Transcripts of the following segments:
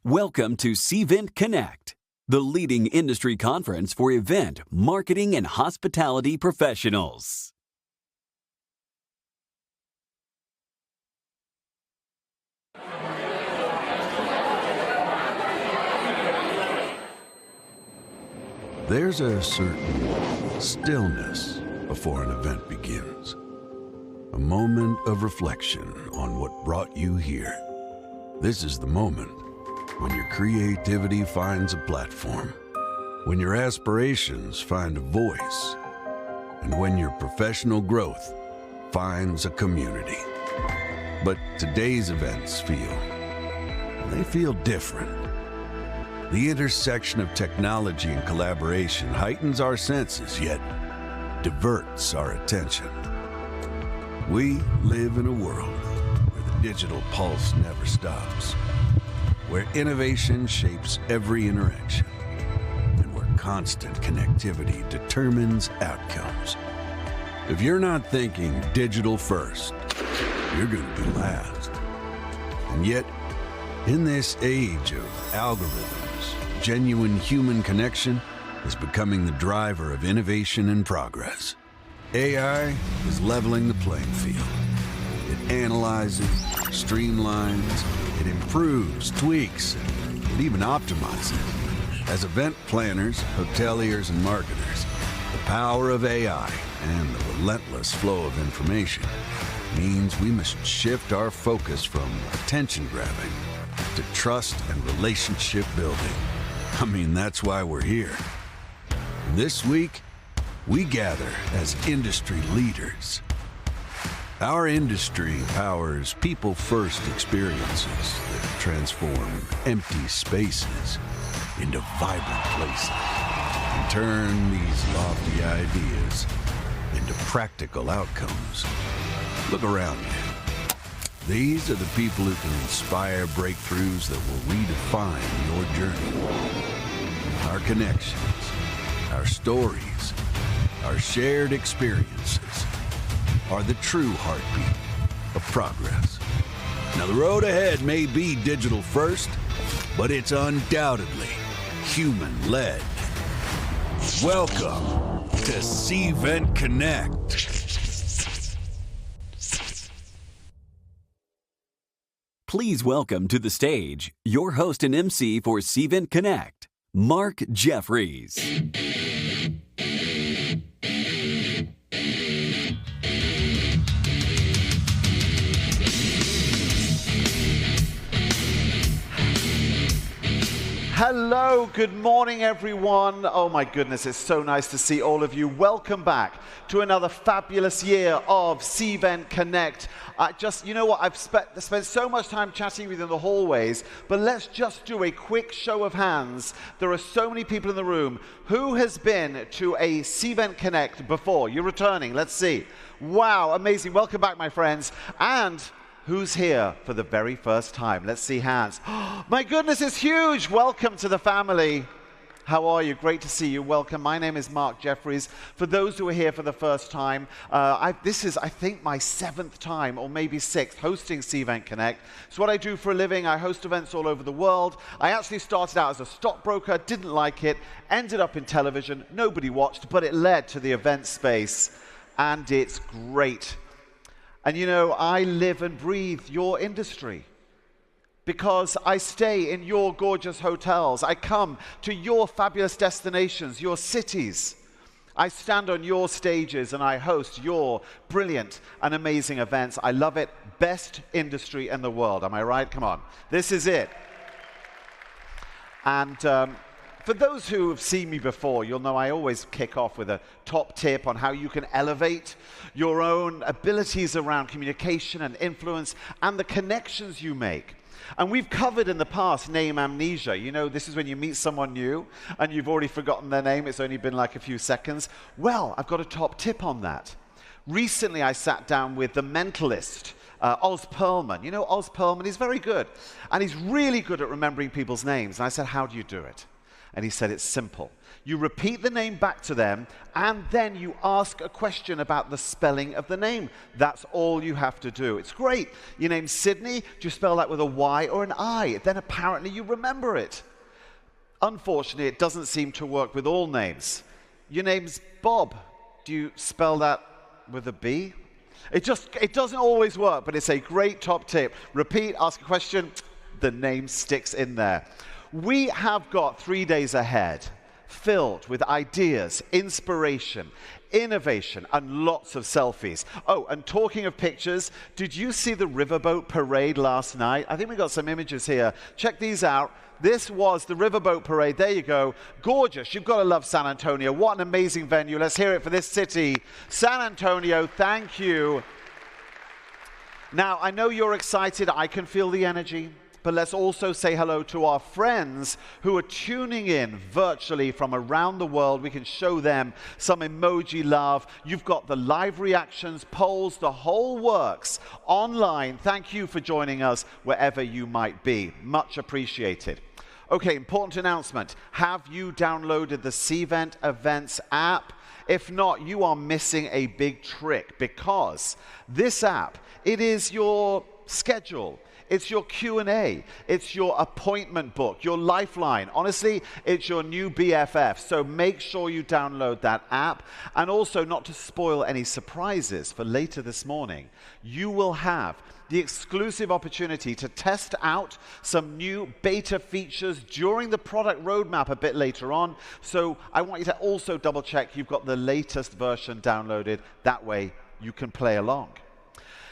Welcome to Cvent CONNECT, the leading industry conference for event, marketing, and hospitality professionals. There's a certain stillness before an event begins. A moment of reflection on what brought you here. This is the moment when your creativity finds a platform, when your aspirations find a voice, and when your professional growth finds a community. But today's events feel different. The intersection of technology and collaboration heightens our senses, yet diverts our attention. We live in a world where the digital pulse never stops, where innovation shapes every interaction, and where constant connectivity determines outcomes. If you're not thinking digital first, you're going to be last. And yet, in this age of algorithms, genuine human connection is becoming the driver of innovation and progress. AI is leveling the playing field. It analyzes, streamlines, it improves, tweaks, it even optimizes. As event planners, hoteliers, and marketers, the power of AI and the relentless flow of information means we must shift our focus from attention grabbing to trust and relationship building. I mean, that's why we're here. This week, we gather as industry leaders. Our industry powers people-first experiences that transform empty spaces into vibrant places and turn these lofty ideas into practical outcomes. Look around you. These are the people who can inspire breakthroughs that will redefine your journey. Our connections, our stories, our shared experiences are the true heartbeat of progress. Now, the road ahead may be digital first, but it's undoubtedly human-led. Welcome to Cvent CONNECT. Please welcome to the stage your host and MC for Cvent CONNECT, Mark Jeffries. Hello, good morning everyone. Oh my goodness, it's so nice to see all of you. Welcome back to another fabulous year of Cvent CONNECT. You know what, I've spent so much time chatting with you in the hallways, but let's just do a quick show of hands. There are so many people in the room. Who has been to a Cvent CONNECT before? You're returning, let's see. Wow, amazing, welcome back my friends. And who's here for the very first time? Let's see hands. Oh, my goodness, it's huge. Welcome to the family. How are you? Great to see you. Welcome. My name is Mark Jeffries. For those who are here for the first time, this is, I think, my 7th time, or maybe 6th, hosting Cvent CONNECT. It's what I do for a living. I host events all over the world. I actually started out as a stockbroker, didn't like it, ended up in television. Nobody watched, but it led to the event space, and it's great. And you know, I live and breathe your industry because I stay in your gorgeous hotels. I come to your fabulous destinations, your cities. I stand on your stages and I host your brilliant and amazing events. I love it. Best industry in the world. Am I right? Come on. This is it. And for those who have seen me before, you'll know I always kick off with a top tip on how you can elevate your own abilities around communication and influence and the connections you make. And we've covered in the past name amnesia. You know, this is when you meet someone new and you've already forgotten their name. It's only been like a few seconds. Well, I've got a top tip on that. Recently, I sat down with the mentalist, Oz Perlman. You know, Oz Perlman, he's very good. And he's really good at remembering people's names. And I said, how do you do it? And he said, it's simple. You repeat the name back to them, and then you ask a question about the spelling of the name. That's all you have to do. It's great. Your name's Sydney. Do you spell that with a Y or an I? Then apparently you remember it. Unfortunately, it doesn't seem to work with all names. Your name's Bob. Do you spell that with a B? It doesn't always work, but it's a great top tip. Repeat, ask a question, the name sticks in there. We have got 3 days ahead filled with ideas, inspiration, innovation, and lots of selfies. Oh, and talking of pictures, did you see the riverboat parade last night? I think we got some images here. Check these out. This was the riverboat parade. There you go. Gorgeous. You've got to love San Antonio. What an amazing venue. Let's hear it for this city. San Antonio, thank you. Now, I know you're excited. I can feel the energy. But let's also say hello to our friends who are tuning in virtually from around the world. We can show them some emoji love. You've got the live reactions, polls, the whole works online. Thank you for joining us wherever you might be. Much appreciated. Okay, important announcement. Have you downloaded the Cvent Events app? If not, you are missing a big trick, because this app, it is your schedule. It's your Q&A. It's your appointment book, your lifeline. Honestly, it's your new BFF. So make sure you download that app. And also, not to spoil any surprises for later this morning, you will have the exclusive opportunity to test out some new beta features during the product roadmap a bit later on. So I want you to also double check you've got the latest version downloaded. That way you can play along.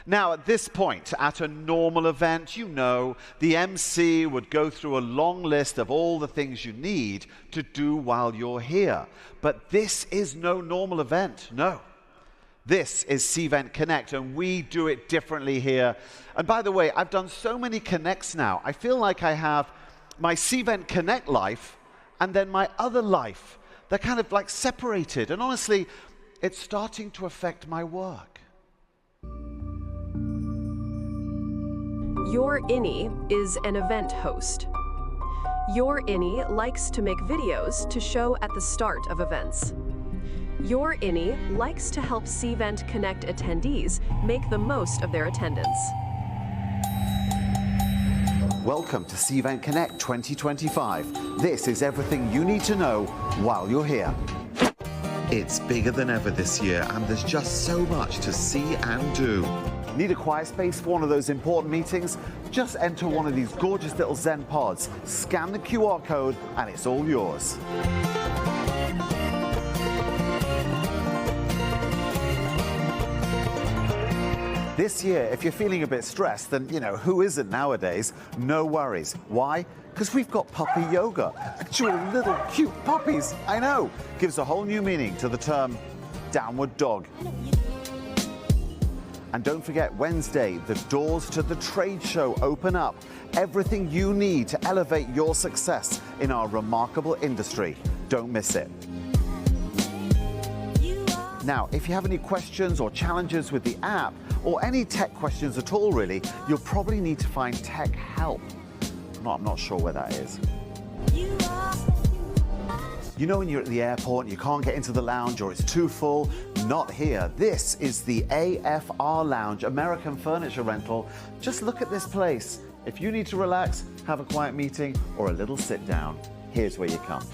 Now, at this point, at a normal event, you know, the MC would go through a long list of all the things you need to do while you're here. But this is no normal event, no. This is Cvent Connect, and we do it differently here. And by the way, I've done so many Connects now. I feel like I have my Cvent Connect life and then my other life. They're kind of like separated. And honestly, it's starting to affect my work. Your innie is an event host. Your innie likes to make videos to show at the start of events. Your innie likes to help Cvent Connect attendees make the most of their attendance. Welcome to Cvent Connect 2025. This is everything you need to know while you're here. It's bigger than ever this year, and there's just so much to see and do. Need a quiet space for one of those important meetings? Just enter one of these gorgeous little Zen pods, scan the QR code, and it's all yours. This year, if you're feeling a bit stressed, then, you know, who isn't nowadays? No worries. Why? Because we've got puppy yoga. Actual little cute puppies, I know. Gives a whole new meaning to the term downward dog. And don't forget, Wednesday, the doors to the trade show open up. Everything you need to elevate your success in our remarkable industry. Don't miss it. Now, if you have any questions or challenges with the app, or any tech questions at all, really, you'll probably need to find tech help. I'm not sure where that is. You know when you're at the airport and you can't get into the lounge or it's too full? Not here. This is the AFR Lounge, American Furniture Rental. Just look at this place. If you need to relax, have a quiet meeting, or a little sit down, here's where you come.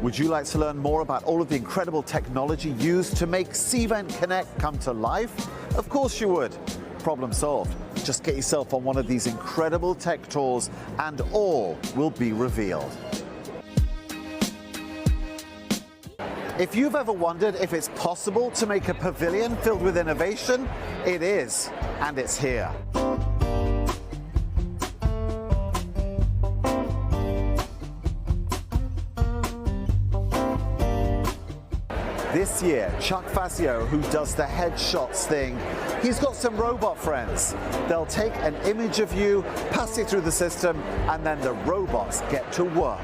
Would you like to learn more about all of the incredible technology used to make Cvent Connect come to life? Of course you would. Problem solved. Just get yourself on one of these incredible tech tours and all will be revealed. If you've ever wondered if it's possible to make a pavilion filled with innovation, it is, and it's here. This year, Chuck Facio, who does the headshots thing, he's got some robot friends. They'll take an image of you, pass it through the system, and then the robots get to work.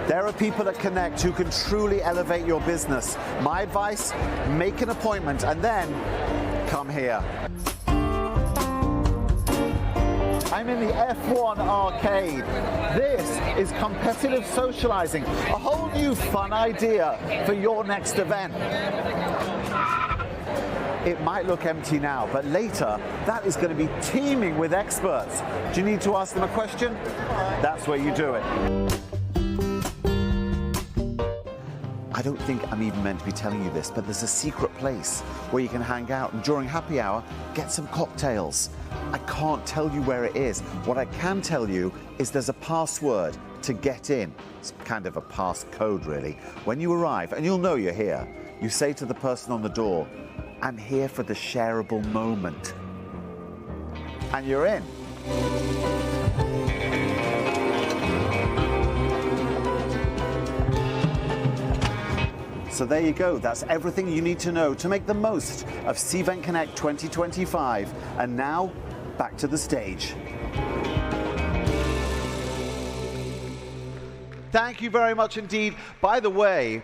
There are people at Connect who can truly elevate your business. My advice, make an appointment and then come here. I'm in the F1 arcade. This is competitive socializing, a whole new fun idea for your next event. It might look empty now, but later that is going to be teeming with experts. Do you need to ask them a question? That's where you do it. I don't think I'm even meant to be telling you this, but there's a secret place where you can hang out and during happy hour, get some cocktails. I can't tell you where it is. What I can tell you is there's a password to get in. It's kind of a passcode, really. When you arrive, and you'll know you're here, you say to the person on the door, "I'm here for the shareable moment." And you're in. So there you go. That's everything you need to know to make the most of Cvent Connect 2025. And now, back to the stage. Thank you very much indeed. By the way,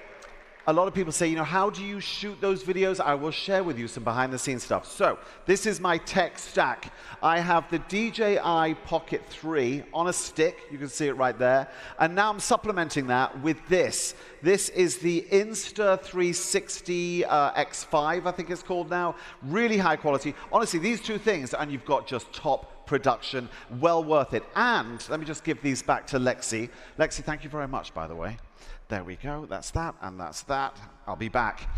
a lot of people say, you know, how do you shoot those videos? I will share with you some behind-the-scenes stuff. So, this is my tech stack. I have the DJI Pocket 3 on a stick. You can see it right there. And now I'm supplementing that with this. This is the Insta360 X5, I think it's called now. Really high quality. Honestly, these two things, and you've got just top production. Well worth it. And let me just give these back to Lexi. Lexi, thank you very much, by the way. There we go, that's that, and that's that. I'll be back.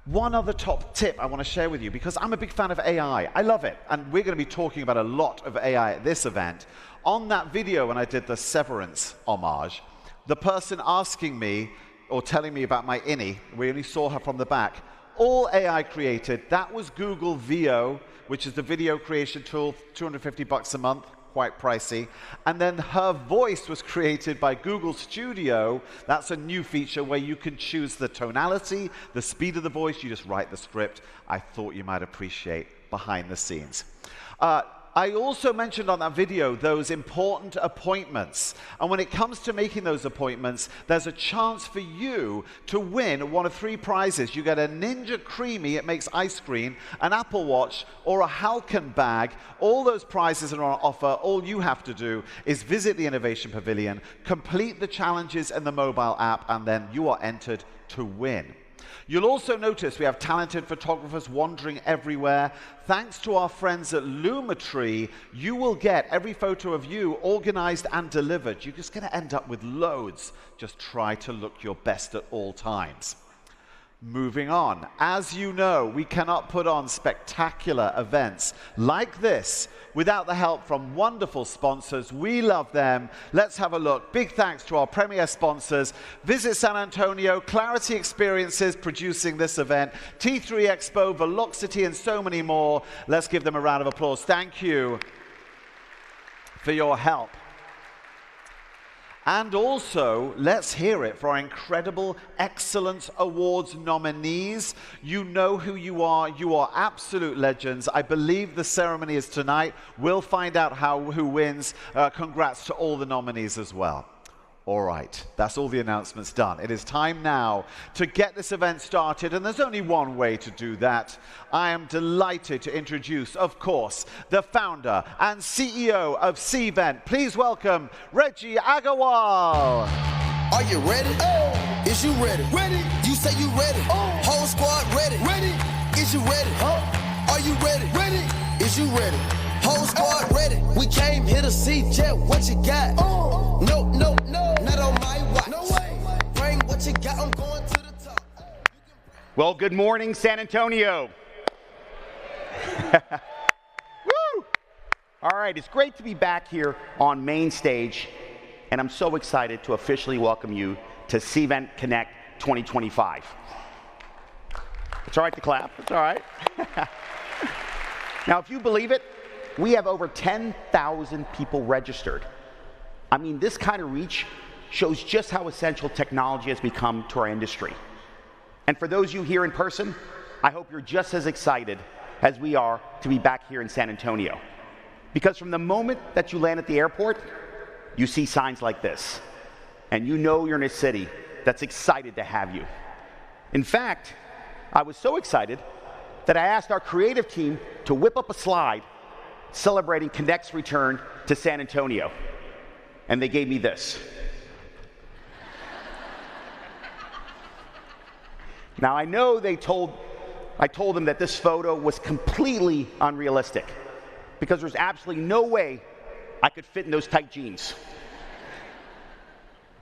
One other top tip I want to share with you, because I'm a big fan of AI. I love it, and we're going to be talking about a lot of AI at this event. On that video, when I did the Severance homage, the person asking me, or telling me about my innie, we only saw her from the back, all AI created. That was Google VO, which is the video creation tool, $250 a month. Quite pricey. And then her voice was created by Google Studio. That's a new feature where you can choose the tonality, the speed of the voice. You just write the script. I thought you might appreciate behind the scenes. I also mentioned on that video those important appointments. And when it comes to making those appointments, there's a chance for you to win one of 3 prizes. You get a Ninja Creamy, it makes ice cream, an Apple Watch, or a Halcon bag. All those prizes are on offer. All you have to do is visit the Innovation Pavilion, complete the challenges in the mobile app, and then you are entered to win. You'll also notice we have talented photographers wandering everywhere. Thanks to our friends at Lumetri, you will get every photo of you organized and delivered. You're just going to end up with loads. Just try to look your best at all times. Moving on. As you know, we cannot put on spectacular events like this without the help from wonderful sponsors. We love them. Let's have a look. Big thanks to our premier sponsors. Visit San Antonio, Clarity Experiences producing this event, T3 Expo, Velocity, and so many more. Let's give them a round of applause. Thank you for your help. And also, let's hear it for our incredible Excellence Awards nominees. You know who you are. You are absolute legends. I believe the ceremony is tonight. We'll find out who wins. Congrats to all the nominees as well. All right, that's all the announcements done. It is time now to get this event started, and there's only one way to do that. I am delighted to introduce, of course, the founder and CEO of Cvent. Please welcome Reggie Aggarwal. Are you ready? Oh. Is you ready? Ready. You say you ready. Oh. Whole squad ready. Ready. Is you ready? Oh. Are you ready? Ready. Is you ready? Whole squad ready. We came here to see Jet. What you got? Oh. No, no, no. Not on my watch. No way. Bring what you got. I'm going to the top. Well, good morning, San Antonio. Woo! All right, it's great to be back here on main stage, and I'm so excited to officially welcome you to Cvent Connect 2025. It's all right to clap. It's all right. Now, if you believe it, we have over 10,000 people registered. I mean, this kind of reach shows just how essential technology has become to our industry. And for those of you here in person, I hope you're just as excited as we are to be back here in San Antonio. Because from the moment that you land at the airport, you see signs like this. And you know you're in a city that's excited to have you. In fact, I was so excited that I asked our creative team to whip up a slide celebrating Connect's return to San Antonio. And they gave me this. Now, I know I told them that this photo was completely unrealistic because there's absolutely no way I could fit in those tight jeans.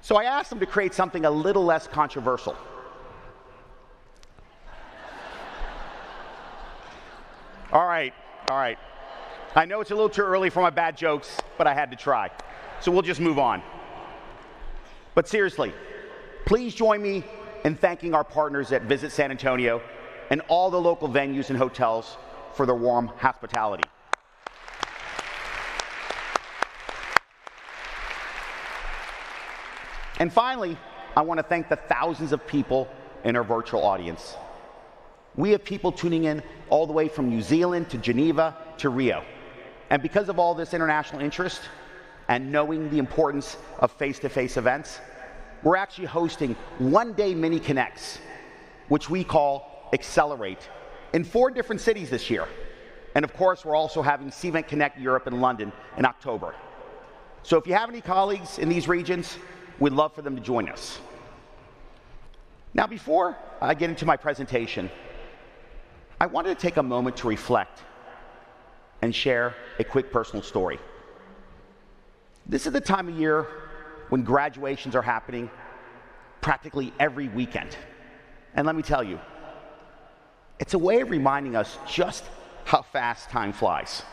So I asked them to create something a little less controversial. All right. I know it's a little too early for my bad jokes, but I had to try. So we'll just move on. But seriously, please join me in thanking our partners at Visit San Antonio and all the local venues and hotels for their warm hospitality. And finally, I want to thank the thousands of people in our virtual audience. We have people tuning in all the way from New Zealand to Geneva to Rio. And because of all this international interest and knowing the importance of face-to-face events, we're actually hosting one-day mini Connects, which we call Accelerate, in 4 different cities this year. And of course, we're also having Cvent CONNECT Europe in London in October. So if you have any colleagues in these regions, we'd love for them to join us. Now, before I get into my presentation, I wanted to take a moment to reflect and share a quick personal story. This is the time of year when graduations are happening practically every weekend. And let me tell you, it's a way of reminding us just how fast time flies.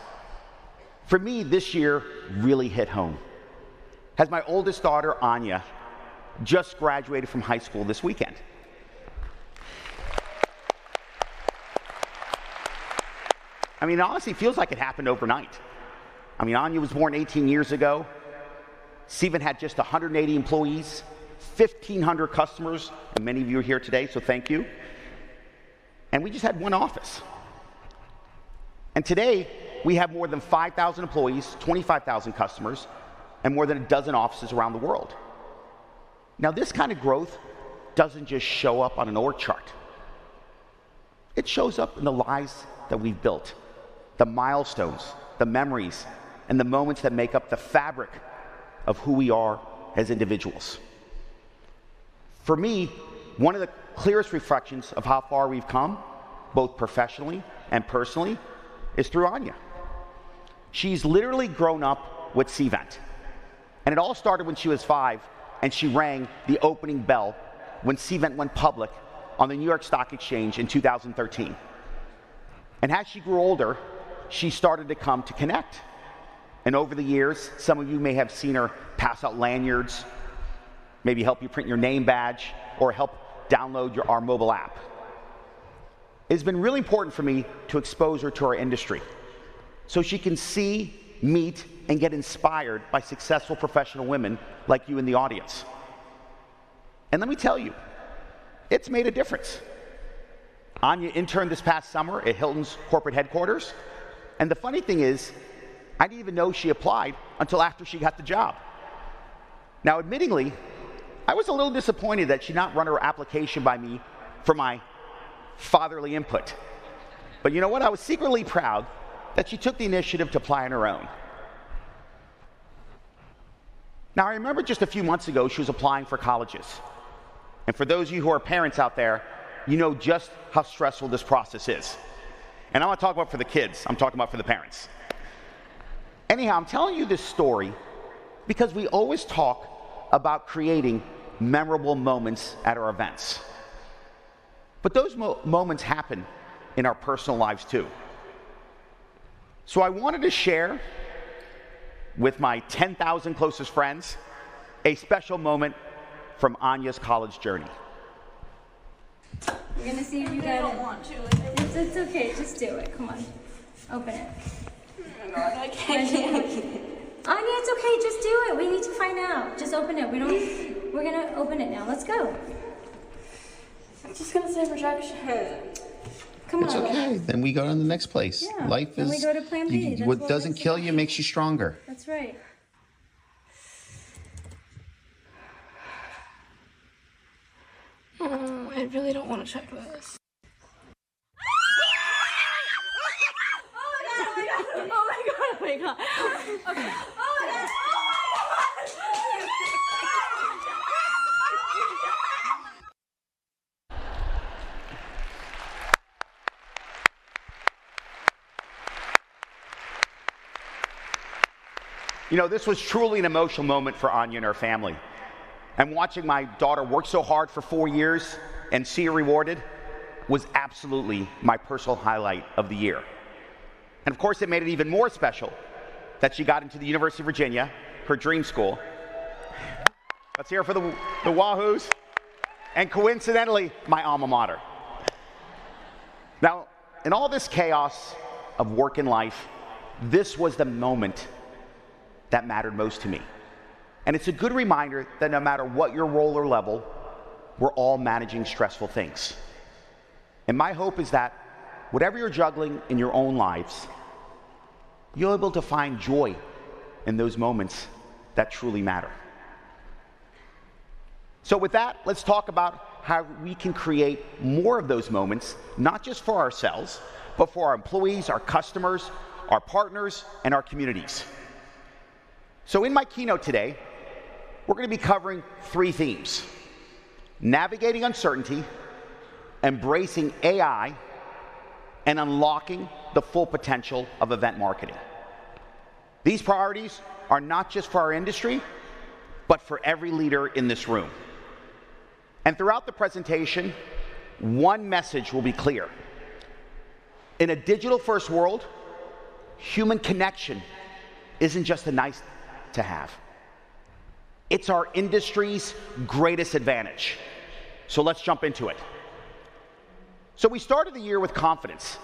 For me, this year really hit home, as my oldest daughter, Anya, just graduated from high school this weekend. I mean, it honestly feels like it happened overnight. I mean, Anya was born 18 years ago. Cvent had just 180 employees, 1,500 customers, and many of you are here today, so thank you. And we just had one office. And today, we have more than 5,000 employees, 25,000 customers, and more than a dozen offices around the world. Now, this kind of growth doesn't just show up on an org chart. It shows up in the lives that we've built, the milestones, the memories, and the moments that make up the fabric of who we are as individuals. For me, one of the clearest reflections of how far we've come, both professionally and personally, is through Anya. She's literally grown up with Cvent. And it all started when she was 5, and she rang the opening bell when Cvent went public on the New York Stock Exchange in 2013. And as she grew older, she started to come to Connect. And over the years, some of you may have seen her pass out lanyards, maybe help you print your name badge, or help download our mobile app. It's been really important for me to expose her to our industry so she can see, meet, and get inspired by successful professional women like you in the audience. And let me tell you, it's made a difference. Anya interned this past summer at Hilton's corporate headquarters, and the funny thing is, I didn't even know she applied until after she got the job. Now, admittingly, I was a little disappointed that she not run her application by me for my fatherly input. But you know what? I was secretly proud that she took the initiative to apply on her own. Now, I remember just a few months ago, she was applying for colleges. And for those of you who are parents out there, you know just how stressful this process is. And I'm not talking about for the kids, I'm talking about for the parents. Anyhow, I'm telling you this story because we always talk about creating memorable moments at our events. But those moments happen in our personal lives too. So I wanted to share with my 10,000 closest friends a special moment from Anya's college journey. We're gonna see if you got it. I don't want to. It's okay, just do it. Come on. Open it. Oh my God, I can't. Anya, it's okay, just do it. We need to find out. Just open it. We're gonna open it now. Let's go. I'm just gonna say rejection. Come It's on. okay. Then we go to the next place. Yeah, Life then is. we go to plan B. That's what what doesn't we're kill saying. you makes you stronger. That's right. I really don't want to check this. Oh my god! my god. Okay. You know, this was truly an emotional moment for Anya and her family. And watching my daughter work so hard for 4 years and see her rewarded was absolutely my personal highlight of the year. And of course, it made it even more special that she got into the University of Virginia, her dream school. Let's hear it for the Wahoos. And coincidentally, my alma mater. Now, in all this chaos of work and life, this was the moment that mattered most to me. And it's a good reminder that no matter what your role or level, we're all managing stressful things. And my hope is that whatever you're juggling in your own lives, you're able to find joy in those moments that truly matter. So with that, let's talk about how we can create more of those moments, not just for ourselves, but for our employees, our customers, our partners, and our communities. So in my keynote today, we're going to be covering 3 themes: navigating uncertainty, embracing AI, and unlocking the full potential of event marketing. These priorities are not just for our industry, but for every leader in this room. And throughout the presentation, one message will be clear. In a digital-first world, human connection isn't just a nice to have. It's our industry's greatest advantage. So let's jump into it. So we started the year with confidence.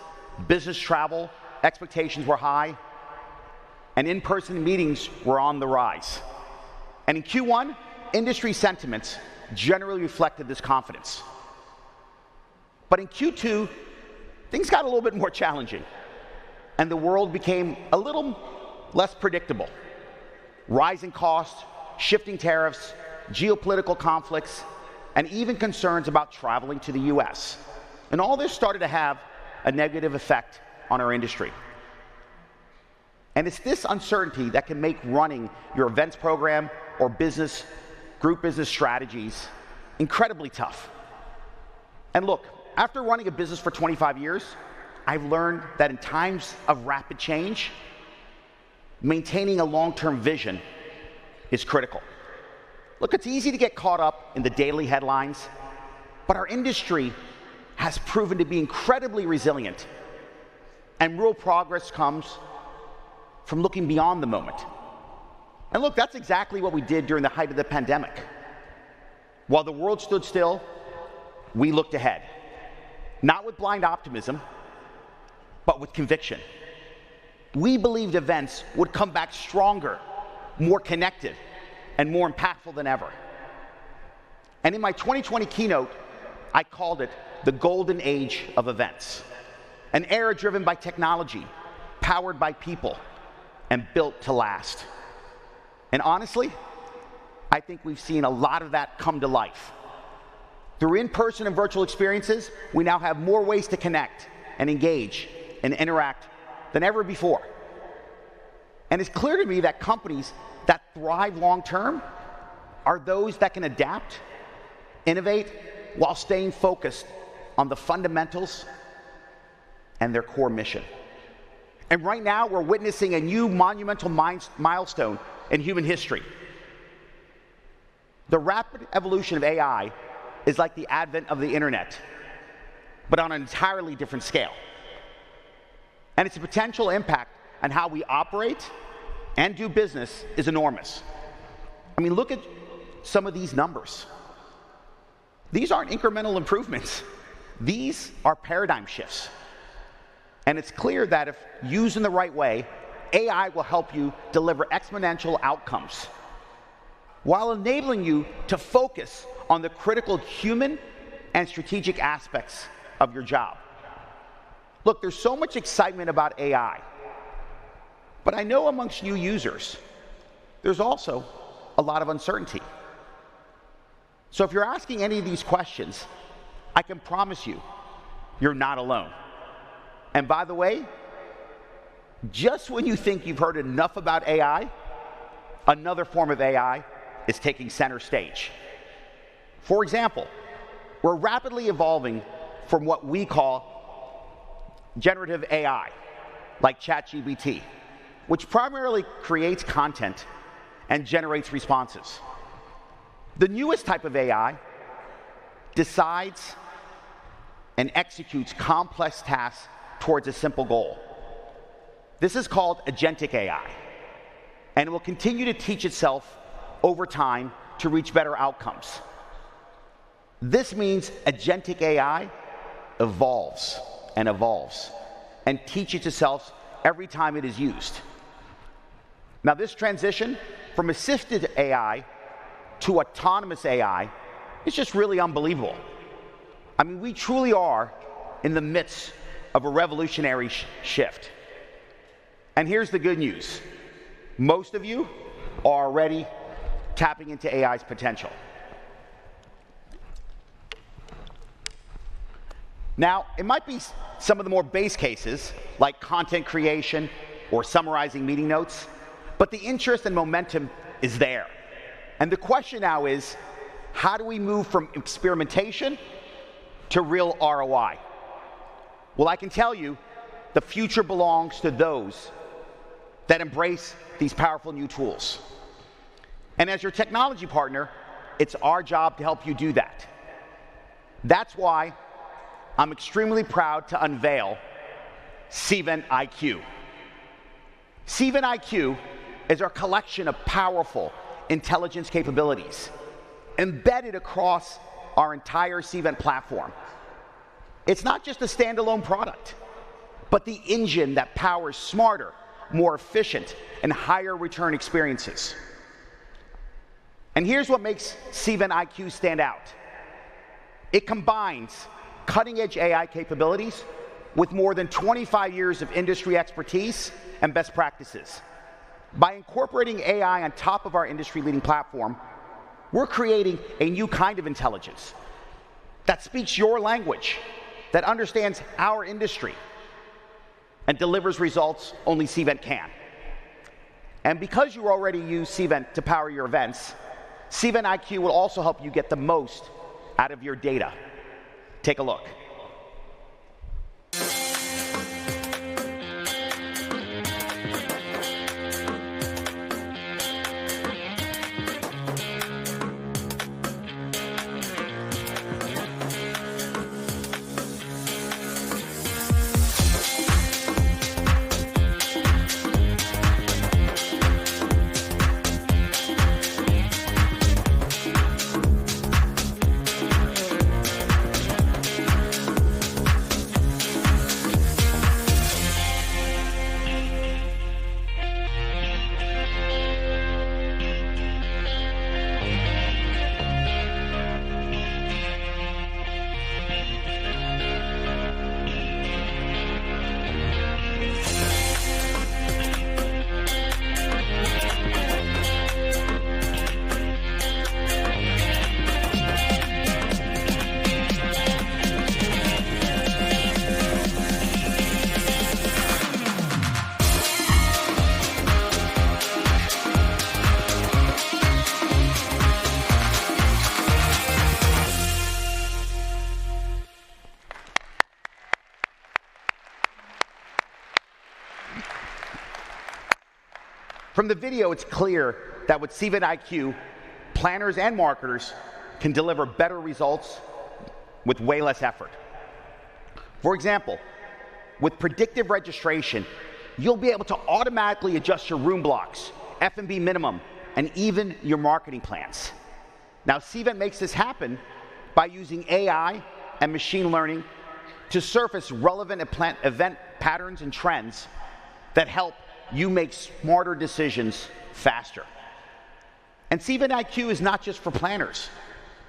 Business travel expectations were high, and in-person meetings were on the rise. And in Q1, industry sentiments generally reflected this confidence. But in Q2, things got a little bit more challenging, and the world became a little less predictable. Rising costs, shifting tariffs, geopolitical conflicts, and even concerns about traveling to the US. And all this started to have a negative effect on our industry. And it's this uncertainty that can make running your events program or group business strategies incredibly tough. And look, after running a business for 25 years, I've learned that in times of rapid change, maintaining a long-term vision is critical. Look, it's easy to get caught up in the daily headlines, but our industry has proven to be incredibly resilient, and real progress comes from looking beyond the moment. And look, that's exactly what we did during the height of the pandemic. While the world stood still, we looked ahead, not with blind optimism, but with conviction. We believed events would come back stronger, more connected, and more impactful than ever. And in my 2020 keynote, I called it the golden age of events, an era driven by technology, powered by people, and built to last. And honestly, I think we've seen a lot of that come to life. Through in-person and virtual experiences, we now have more ways to connect and engage and interact than ever before. And it's clear to me that companies that thrive long-term are those that can adapt, innovate, while staying focused on the fundamentals and their core mission. And right now, we're witnessing a new monumental milestone in human history. The rapid evolution of AI is like the advent of the internet, but on an entirely different scale. And its potential impact on how we operate and do business is enormous. I mean, look at some of these numbers. These aren't incremental improvements. These are paradigm shifts. And it's clear that if used in the right way, AI will help you deliver exponential outcomes while enabling you to focus on the critical human and strategic aspects of your job. Look, there's so much excitement about AI, but I know amongst new users, there's also a lot of uncertainty. So if you're asking any of these questions, I can promise you, you're not alone. And by the way, Just when you think you've heard enough about AI, another form of AI is taking center stage. For example, we're rapidly evolving from what we call generative AI, like ChatGPT, which primarily creates content and generates responses. The newest type of AI decides and executes complex tasks towards a simple goal. This is called agentic AI, and it will continue to teach itself over time to reach better outcomes. This means agentic AI evolves and evolves and teaches itself every time it is used. Now, this transition from assisted AI to autonomous AI is just really unbelievable. I mean, we truly are in the midst of a revolutionary shift. And here's the good news. Most of you are already tapping into AI's potential. Now, it might be some of the more base cases, like content creation or summarizing meeting notes, but the interest and momentum is there. And the question now is, how do we move from experimentation to real ROI? Well, I can tell you, the future belongs to those that embrace these powerful new tools. And as your technology partner, it's our job to help you do that. That's why I'm extremely proud to unveil Cvent IQ. Cvent IQ is our collection of powerful intelligence capabilities embedded across our entire Cvent platform. It's not just a standalone product, but the engine that powers smarter, more efficient, and higher return experiences. And here's what makes Cvent IQ stand out. It combines cutting-edge AI capabilities with more than 25 years of industry expertise and best practices. By incorporating AI on top of our industry-leading platform, we're creating a new kind of intelligence that speaks your language, that understands our industry, and delivers results only Cvent can. And because you already use Cvent to power your events, Cvent IQ will also help you get the most out of your data. Take a look. From the video, it's clear that with Cvent IQ, planners and marketers can deliver better results with way less effort. For example, with predictive registration, you'll be able to automatically adjust your room blocks, F&B minimum, and even your marketing plans. Now, Cvent makes this happen by using AI and machine learning to surface relevant event patterns and trends that help you make smarter decisions faster. And Cvent IQ is not just for planners,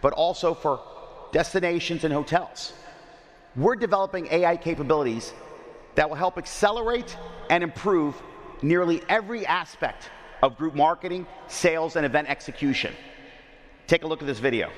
but also for destinations and hotels. We're developing AI capabilities that will help accelerate and improve nearly every aspect of group marketing, sales, and event execution. Take a look at this video.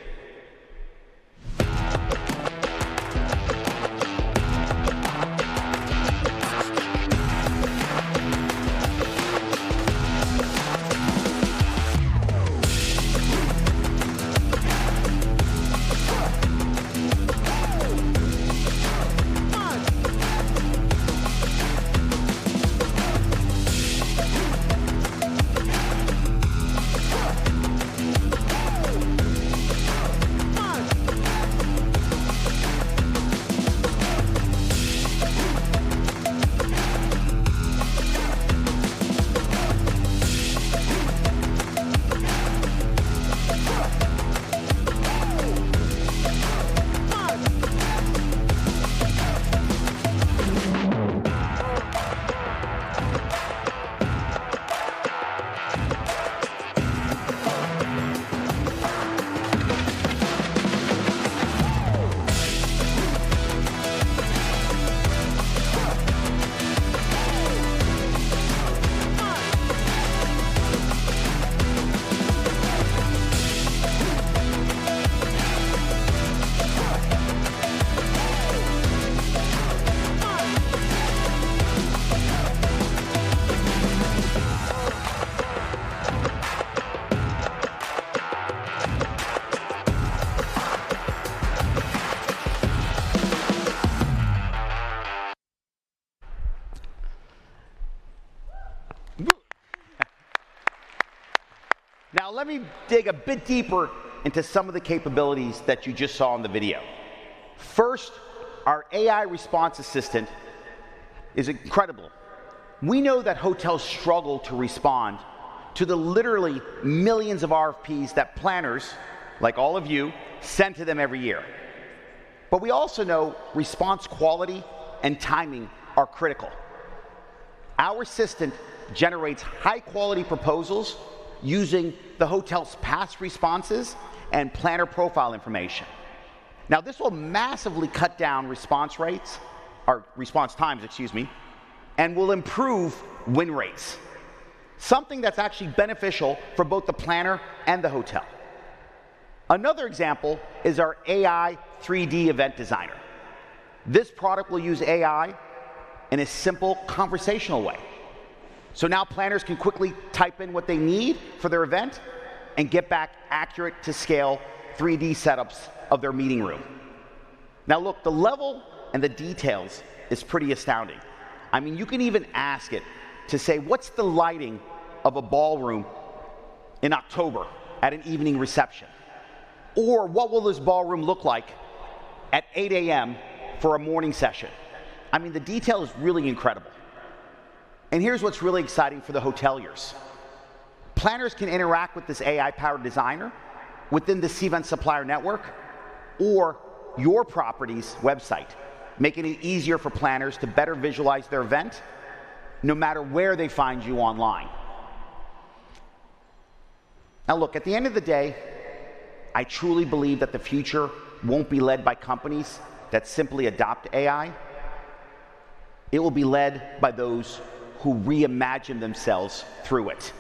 Now let me dig a bit deeper into some of the capabilities that you just saw in the video. First, our AI response assistant is incredible. We know that hotels struggle to respond to the literally millions of RFPs that planners, like all of you, send to them every year. But we also know response quality and timing are critical. Our assistant generates high-quality proposals using the hotel's past responses and planner profile information. Now, this will massively cut down response rates, or response times, excuse me, and will improve win rates, something that's actually beneficial for both the planner and the hotel. Another example is our AI 3D event designer. This product will use AI in a simple conversational way. So now planners can quickly type in what they need for their event and get back accurate to scale 3D setups of their meeting room. Now look, the level and the details is pretty astounding. I mean, you can even ask it to say, what's the lighting of a ballroom in October at an evening reception? Or what will this ballroom look like at 8 a.m. for a morning session? I mean, the detail is really incredible. And here's what's really exciting for the hoteliers. Planners can interact with this AI-powered designer within the Cvent Supplier Network or your property's website, making it easier for planners to better visualize their event, no matter where they find you online. Now look, at the end of the day, I truly believe that the future won't be led by companies that simply adopt AI. It will be led by those who reimagine themselves through it.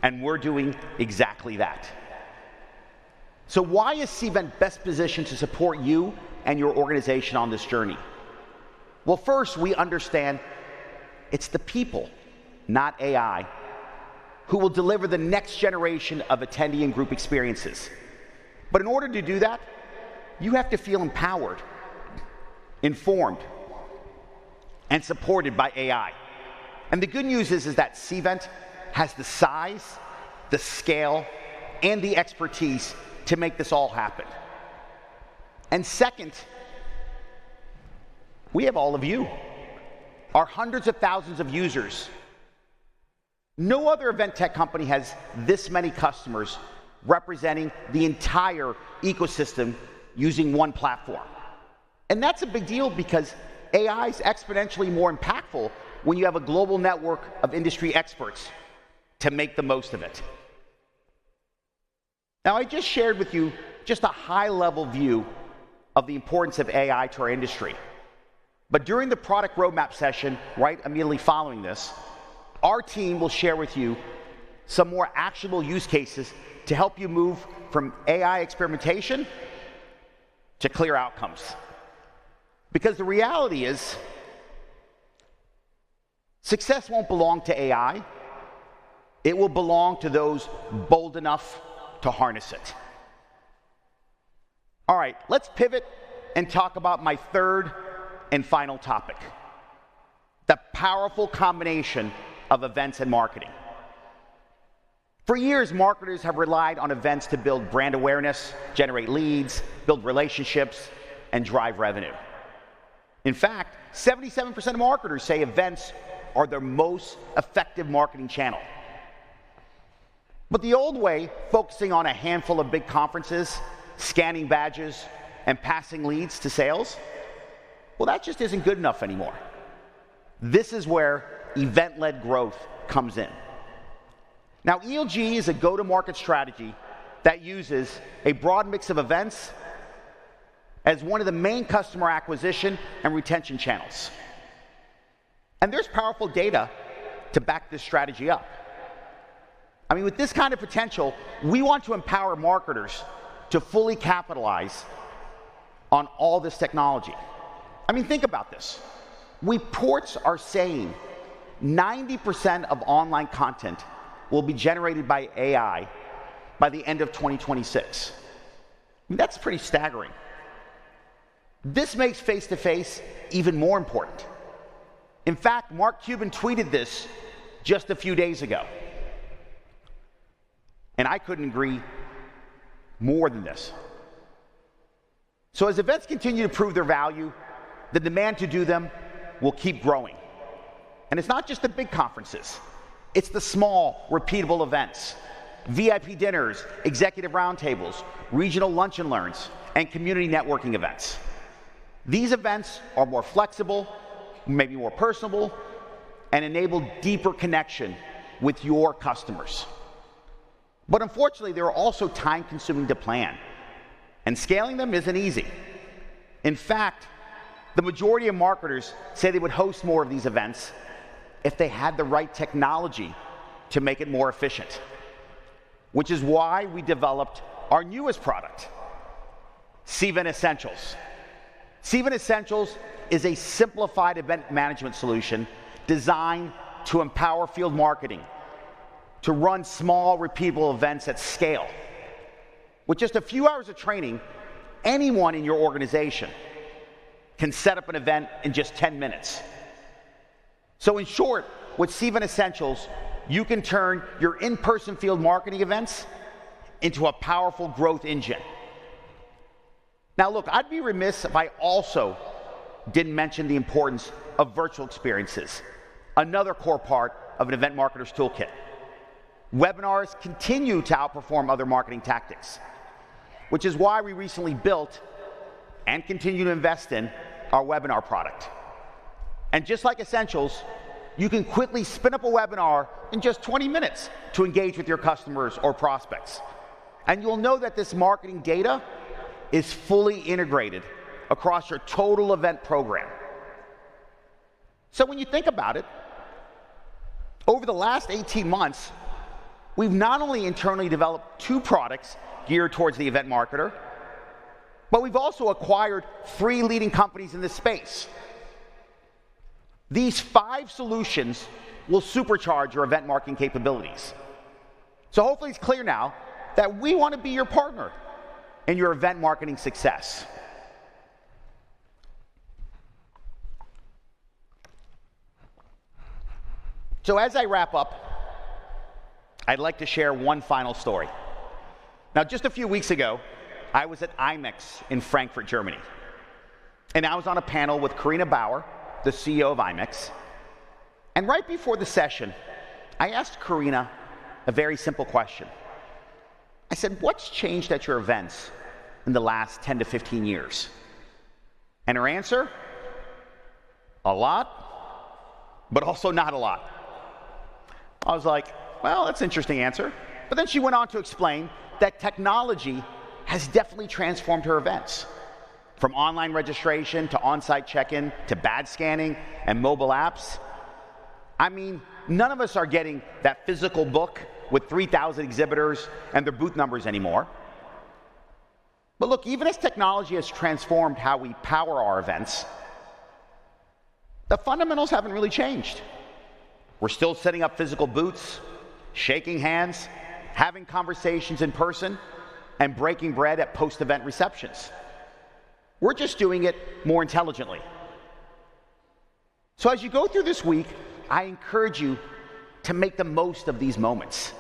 And we're doing exactly that. So why is Cvent best positioned to support you and your organization on this journey? Well, first, we understand it's the people, not AI, who will deliver the next generation of attendee and group experiences. But in order to do that, you have to feel empowered, informed, and supported by AI. And the good news is that Cvent has the size, the scale, and the expertise to make this all happen. And second, we have all of you, our hundreds of thousands of users. No other event tech company has this many customers representing the entire ecosystem using one platform. And that's a big deal because AI is exponentially more impactful when you have a global network of industry experts to make the most of it. Now, I just shared with you just a high-level view of the importance of AI to our industry. But during the product roadmap session, right immediately following this, our team will share with you some more actionable use cases to help you move from AI experimentation to clear outcomes. Because the reality is, success won't belong to AI. It will belong to those bold enough to harness it. All right, let's pivot and talk about my third and final topic, the powerful combination of events and marketing. For years, marketers have relied on events to build brand awareness, generate leads, build relationships, and drive revenue. In fact, 77% of marketers say events are their most effective marketing channel. But the old way, focusing on a handful of big conferences, scanning badges, and passing leads to sales, well, that just isn't good enough anymore. This is where event-led growth comes in. Now, ELG is a go-to-market strategy that uses a broad mix of events as one of the main customer acquisition and retention channels. And there's powerful data to back this strategy up. I mean, with this kind of potential, we want to empower marketers to fully capitalize on all this technology. I mean, think about this. Reports are saying 90% of online content will be generated by AI by the end of 2026. I mean, that's pretty staggering. This makes face-to-face even more important. In fact, Mark Cuban tweeted this just a few days ago. And I couldn't agree more than this. So as events continue to prove their value, the demand to do them will keep growing. And it's not just the big conferences. It's the small, repeatable events. VIP dinners, executive roundtables, regional lunch and learns, and community networking events. These events are more flexible, maybe more personable, and enable deeper connection with your customers. But unfortunately, they're also time-consuming to plan, and scaling them isn't easy. In fact, the majority of marketers say they would host more of these events if they had the right technology to make it more efficient, which is why we developed our newest product, Cvent Essentials. Cvent Essentials is a simplified event management solution designed to empower field marketing to run small, repeatable events at scale. With just a few hours of training, anyone in your organization can set up an event in just 10 minutes. So in short, with Cvent Essentials, you can turn your in-person field marketing events into a powerful growth engine. Now look, I'd be remiss if I also didn't mention the importance of virtual experiences, another core part of an event marketer's toolkit. Webinars continue to outperform other marketing tactics, which is why we recently built and continue to invest in our webinar product. And just like Essentials, you can quickly spin up a webinar in just 20 minutes to engage with your customers or prospects. And you'll know that this marketing data is fully integrated across your total event program. So when you think about it, over the last 18 months, we've not only internally developed 2 products geared towards the event marketer, but we've also acquired 3 leading companies in this space. These 5 solutions will supercharge your event marketing capabilities. So hopefully it's clear now that we want to be your partner in your event marketing success. So as I wrap up, I'd like to share one final story. Now, just a few weeks ago, I was at IMEX in Frankfurt, Germany. And I was on a panel with Karina Bauer, the CEO of IMEX. And right before the session, I asked Karina a very simple question. I said, what's changed at your events in the last 10 to 15 years? And her answer, a lot, but also not a lot. I was like, well, that's an interesting answer. But then she went on to explain that technology has definitely transformed her events. From online registration to on-site check-in to badge scanning and mobile apps. I mean, none of us are getting that physical book with 3,000 exhibitors and their booth numbers anymore. But look, even as technology has transformed how we power our events, the fundamentals haven't really changed. We're still setting up physical booths, shaking hands, having conversations in person, and breaking bread at post-event receptions. We're just doing it more intelligently. So as you go through this week, I encourage you to make the most of these moments.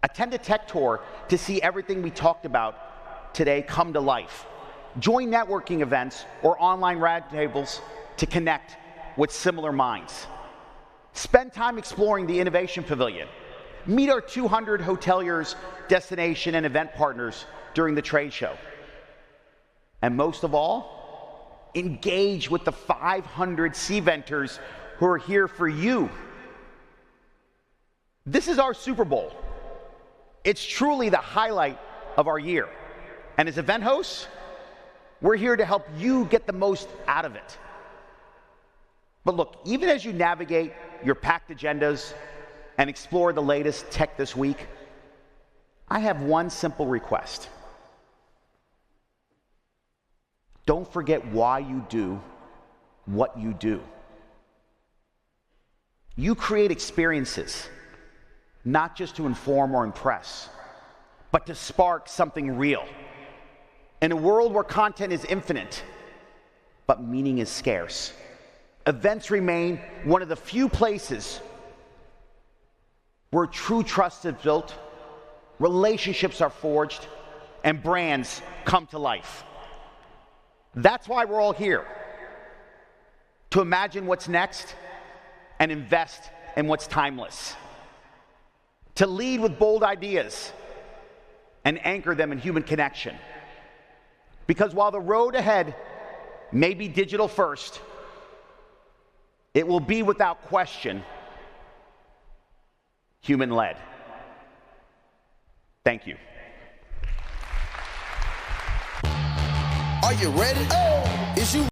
Attend a tech tour to see everything we talked about today come to life. Join networking events or online roundtables to connect with similar minds. Spend time exploring the Innovation Pavilion. Meet our 200 hoteliers, destination, and event partners during the trade show. And most of all, engage with the 500 Cventers who are here for you. This is our Super Bowl. It's truly the highlight of our year. And as event hosts, we're here to help you get the most out of it. But look, even as you navigate your packed agendas and explore the latest tech this week, I have one simple request. Don't forget why you do what you do. You create experiences, not just to inform or impress, but to spark something real. In a world where content is infinite, but meaning is scarce, events remain one of the few places where true trust is built relationships are forged, and brands come to life. That's why we're all here, to imagine what's next and invest in what's timeless, to lead with bold ideas and anchor them in human connection. Because while the road ahead may be digital first, it will be without question human-led. Thank you. Are you ready? Is you